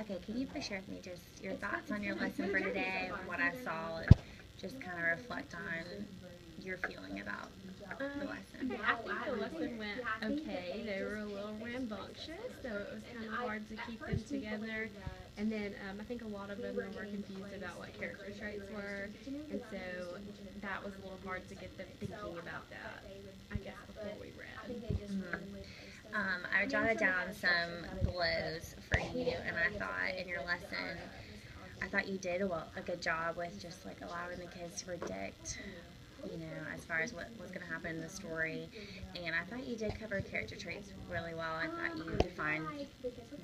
Okay, can you please share with me just your thoughts on your lesson for today, what I saw, and just kind of reflect on your feeling about the lesson? Okay, I think the lesson went okay. They were a little rambunctious, so it was kind of hard to keep them together. And then I think a lot of them were confused about what character traits were, and so that was a little hard to get them thinking about that, I guess, before we read. I jotted down some glows for you, and I thought in your lesson, I thought you did a good job with just like allowing the kids to predict, as far as what was going to happen in the story. And I thought you did cover character traits really well. I thought you defined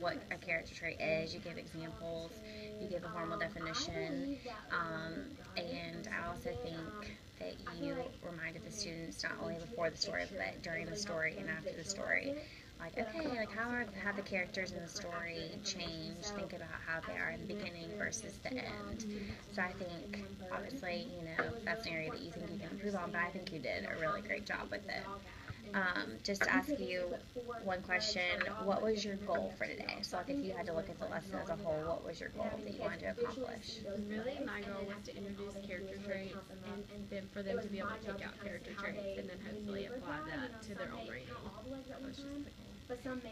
what a character trait is. You gave examples. You gave a formal definition. And I also think that you reminded the students not only before the story, but during the story and after the story. Like, okay, like have the characters in the story changed? Think about how they are in the beginning versus the end. So I think, obviously, that's an area that you think you can improve on, but I think you did a really great job with it. Just to ask you one question, what was your goal for today? So, like, if you had to look at the lesson as a whole, what was your goal that you wanted to accomplish? Really, my goal was to introduce character traits and then for them to be able to pick out character traits and then hopefully apply that to their own reading. That was just the goal.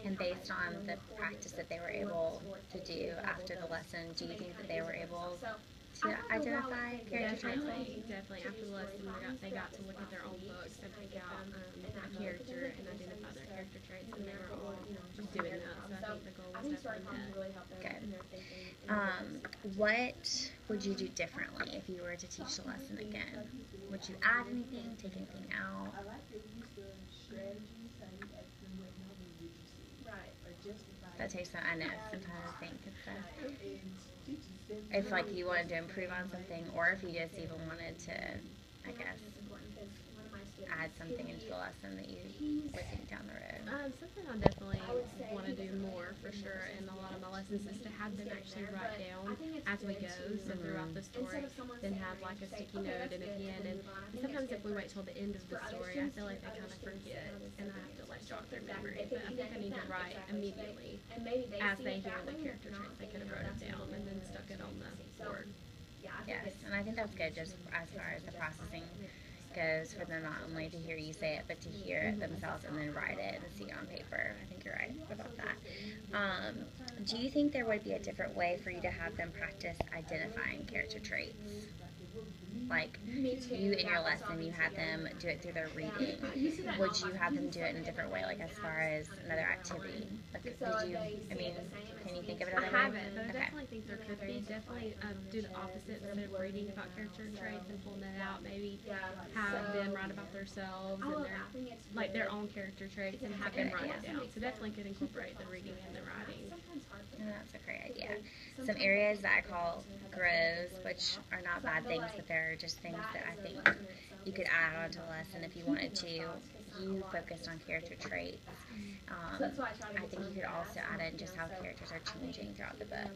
And based on the practice that they were able to do after the lesson, do you think that they were able to identify character traits? Definitely. After the lesson, they got to look at their own books and pick out a character and identify their character traits, and they were all just doing that. So I think the goal was definitely met. Good. What would you do differently if you were to teach the lesson again? Would you add anything, take anything out? That takes some, I know, sometimes I think if like you wanted to improve on something, or if you just even wanted to, I guess, add something into the lesson that you would think down the road. Something I definitely want to do more for sure in a lot of my lessons is to have them actually write down as we go. So throughout the story, then have like a sticky note and a pen. And sometimes if we wait till the end of the story, I feel like they kind of forget, and I have to like jog their memory. But I think I need to write immediately as they hear the character traits. They could have wrote it down and then stuck it on the board. Yes, and I think that's good just as far as the processing goes, for them not only to hear you say it, but to hear it themselves and then write it and see it on paper. I think you're right about that. Do you think there would be a different way for you to have them practice identifying character traits? Like, you in your lesson, you had them do it through their reading. Would you have them do it in a different way, like as far as another activity? Like, can you think of another way? I haven't, but I definitely think there could be. Definitely do the opposite. Instead of reading about character traits and pulling it out, maybe have them write about themselves and their own character traits and have them write it down. So definitely could incorporate the reading and the writing. Yeah, that's a great idea. Some areas that I call grows, which are not bad things, but they're just things that I think you could add onto the lesson if you wanted to. You focused on character traits. I think you could also add in just how characters are changing throughout the book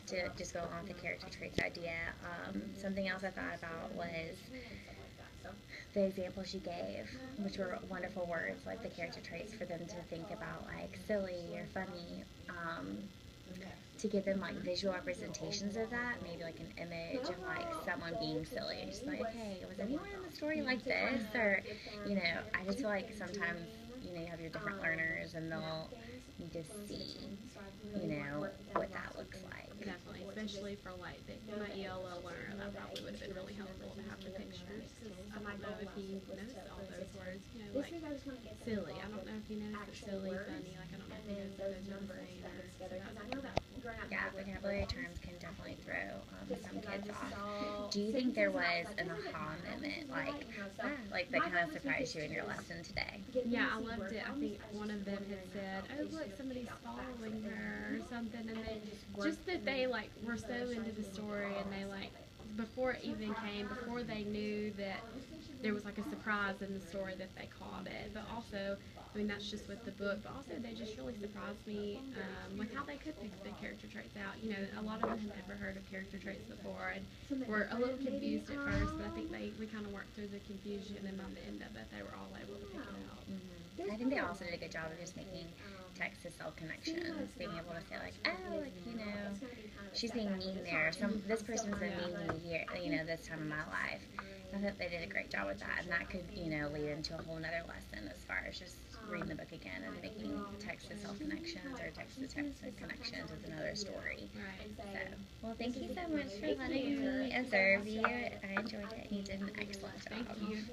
to just go along with the character traits idea. Something else I thought about was the examples you gave, which were wonderful words, like the character traits for them to think about, like silly or funny. To give them like visual representations of that, maybe like an image of like someone being silly, just like, hey, was anyone in the story like this? Or, I just feel like sometimes, you have your different learners and they'll need to see, what that looks like. Definitely, especially for like my ELL learner, that probably would have been really helpful to have the pictures. I don't know if you noticed all those words, like silly. I don't know if you noticed silly, funny, like I don't know if you noticed those are the same. Yeah, vocabulary terms can definitely throw some kids off. Do you think there was an aha moment, like that kind of surprised you in your lesson today? Yeah, I loved it. I think one of them had said, "Oh, look, somebody's following her," or something, and they were so into the story, and they before it even came, before they knew that there was like a surprise in the story that they caught it. But also, that's just with the book, but also they just really surprised me with how they could pick the character traits out. A lot of them had never heard of character traits before and were a little confused at first, but I think we kind of worked through the confusion, and by the end of it, they were all able to pick it out. I think they also did a good job of just making text to cell connections, being able to say she's being mean there. This person's been mean to me here, this time in my life. I thought they did a great job with that, and that could, lead into a whole nother lesson as far as just reading the book again and making text-to-self connections or text-to-text connections is another story. So, well, thank you so much for letting me observe you. I enjoyed it, and you did an excellent job. Thank you.